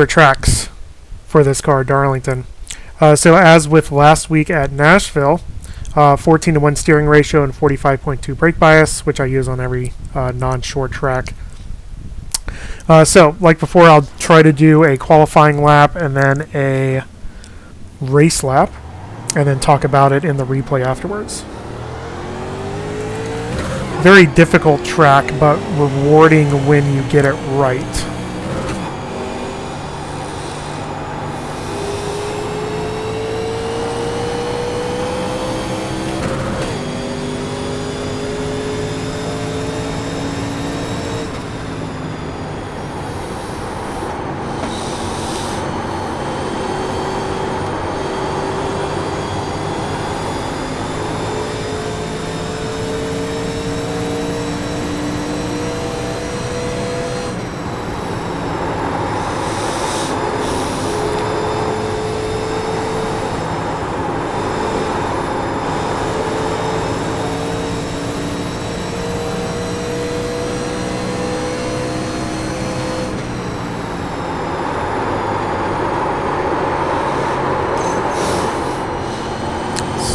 tracks for this car, Darlington. So as with last week at Nashville, 14-to-1 steering ratio and 45.2 brake bias, which I use on every non-short track. So, like before, I'll try to do a qualifying lap and then a race lap, and then talk about it in the replay afterwards. Very difficult track, but rewarding when you get it right.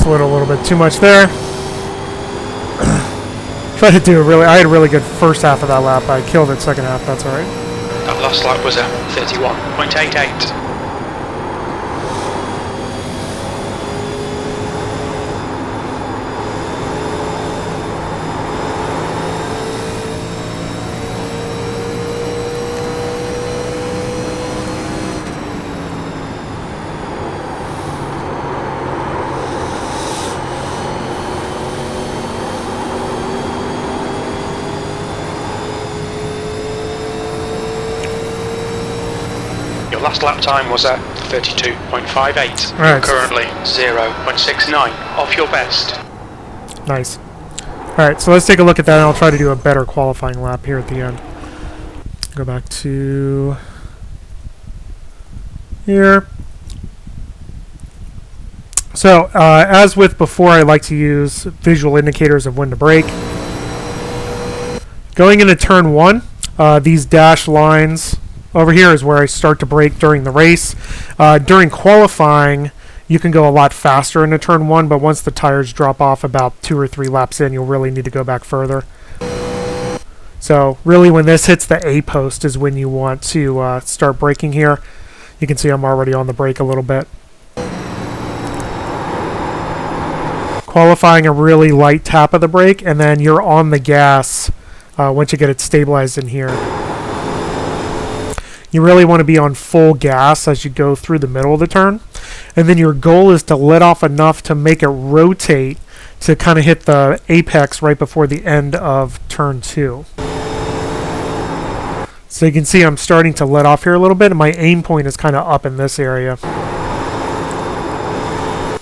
Slid a little bit too much there. Tried to do I had a really good first half of that lap. I killed it second half, that's alright. That last lap was a 31.88. Last lap time was at 32.58. Right. Currently 0.69 off your best. Nice. Alright, so let's take a look at that, and I'll try to do a better qualifying lap here at the end. Go back to here. So, as with before, I like to use visual indicators of when to brake. Going into turn 1, these dashed lines over here is where I start to brake during the race. During qualifying, you can go a lot faster into turn 1, but once the tires drop off about 2 or 3 laps in, you'll really need to go back further. So really when this hits the A post is when you want to start braking here. You can see I'm already on the brake a little bit. Qualifying, a really light tap of the brake, and then you're on the gas once you get it stabilized in here. You really want to be on full gas as you go through the middle of the turn. And then your goal is to let off enough to make it rotate to kind of hit the apex right before the end of turn 2. So you can see I'm starting to let off here a little bit, and my aim point is kind of up in this area.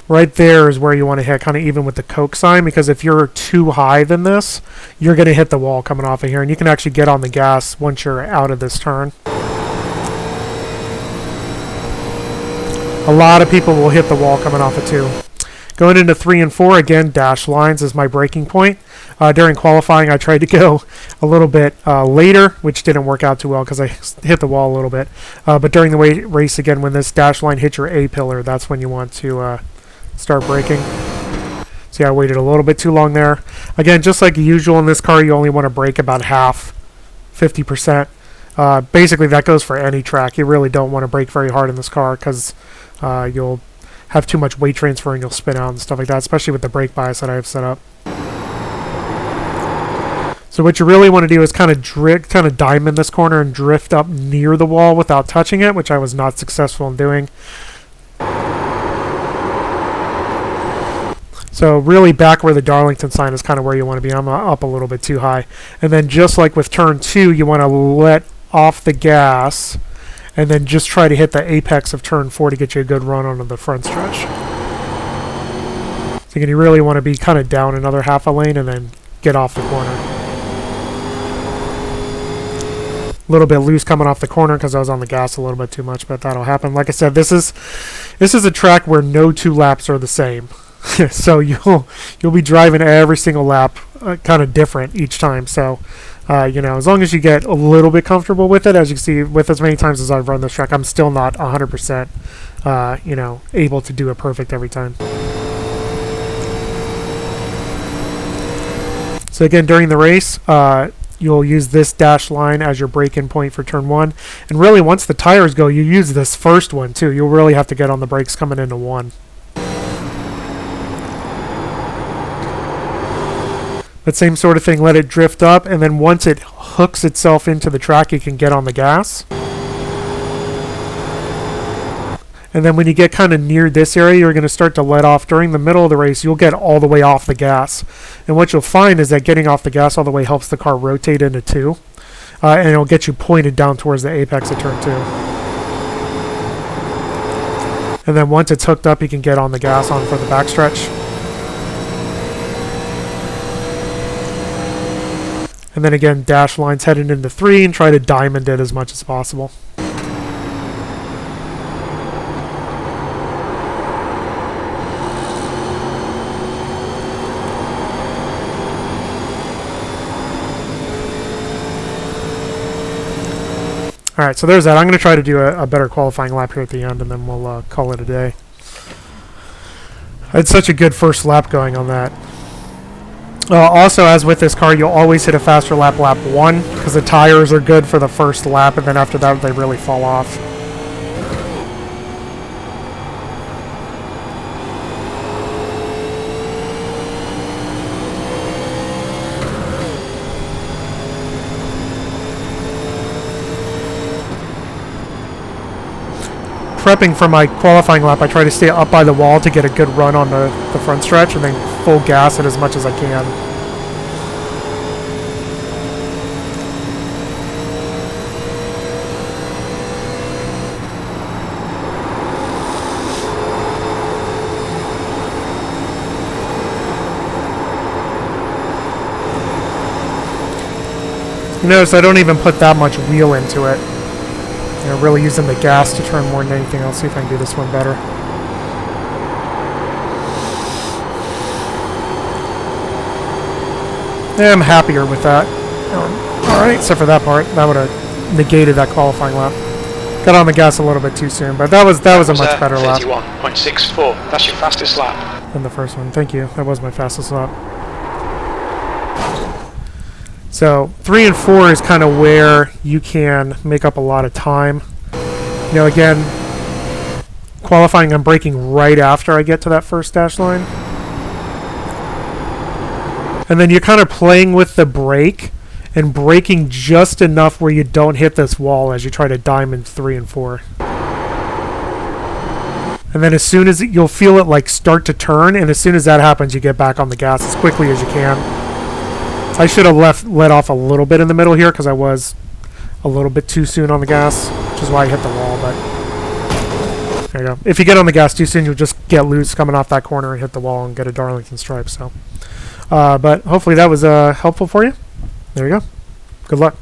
Right there is where you want to hit, kind of even with the Coke sign, because if you're too high than this, you're going to hit the wall coming off of here, and you can actually get on the gas once you're out of this turn. A lot of people will hit the wall coming off of 2. Going into 3 and 4, again, dash lines is my braking point. During qualifying, I tried to go a little bit later, which didn't work out too well because I hit the wall a little bit. But during the race, again, when this dash line hits your A pillar, that's when you want to start braking. See, I waited a little bit too long there. Again, just like usual in this car, you only want to brake about half, 50%. Basically, that goes for any track. You really don't want to brake very hard in this car because you'll have too much weight transfer and you'll spin out and stuff like that, especially with the brake bias that I have set up. So what you really want to do is kind of diamond this corner and drift up near the wall without touching it, which I was not successful in doing. So really back where the Darlington sign is kind of where you want to be. I'm up a little bit too high. And then just like with turn 2, you want to let off the gas and then just try to hit the apex of turn 4 to get you a good run onto the front stretch. So you really want to be kind of down another half a lane and then get off the corner. A little bit loose coming off the corner because I was on the gas a little bit too much, but that'll happen. Like I said, this is a track where no 2 laps are the same. So you'll be driving every single lap kind of different each time. So As long as you get a little bit comfortable with it, as you can see, with as many times as I've run this track, I'm still not 100%, able to do it perfect every time. So again, during the race, you'll use this dash line as your break-in point for turn 1. And really, once the tires go, you use this first one too. You'll really have to get on the brakes coming into 1. But same sort of thing, let it drift up, and then once it hooks itself into the track, you can get on the gas. And then when you get kind of near this area, you're going to start to let off. During the middle of the race, you'll get all the way off the gas. And what you'll find is that getting off the gas all the way helps the car rotate into 2. And it'll get you pointed down towards the apex of turn 2. And then once it's hooked up, you can get on the gas on for the backstretch. And then again, dash lines headed into 3 and try to diamond it as much as possible. Alright, so there's that. I'm going to try to do a better qualifying lap here at the end, and then we'll call it a day. I had such a good first lap going on that. Also, as with this car, you'll always hit a faster lap 1, because the tires are good for the first lap, and then after that they really fall off. Prepping for my qualifying lap, I try to stay up by the wall to get a good run on the front stretch, and then full gas it as much as I can. You notice I don't even put that much wheel into it. Really using the gas to turn more than anything else. See if I can do this one better. Yeah, I'm happier with that. Alright, except for that part. That would have negated that qualifying lap. Got on the gas a little bit too soon, but that was a much better lap. 31.64. That's your fastest lap. Than the first one. Thank you. That was my fastest lap. So 3 and 4 is kind of where you can make up a lot of time. Again, qualifying, I'm braking right after I get to that first dash line. And then you're kind of playing with the brake and braking just enough where you don't hit this wall as you try to diamond 3 and 4. And then as soon as you'll feel it like start to turn, and as soon as that happens, you get back on the gas as quickly as you can. I should have let off a little bit in the middle here because I was a little bit too soon on the gas, which is why I hit the wall, but there you go. If you get on the gas too soon, you'll just get loose coming off that corner and hit the wall and get a Darlington stripe. So, but hopefully that was helpful for you. There you go. Good luck.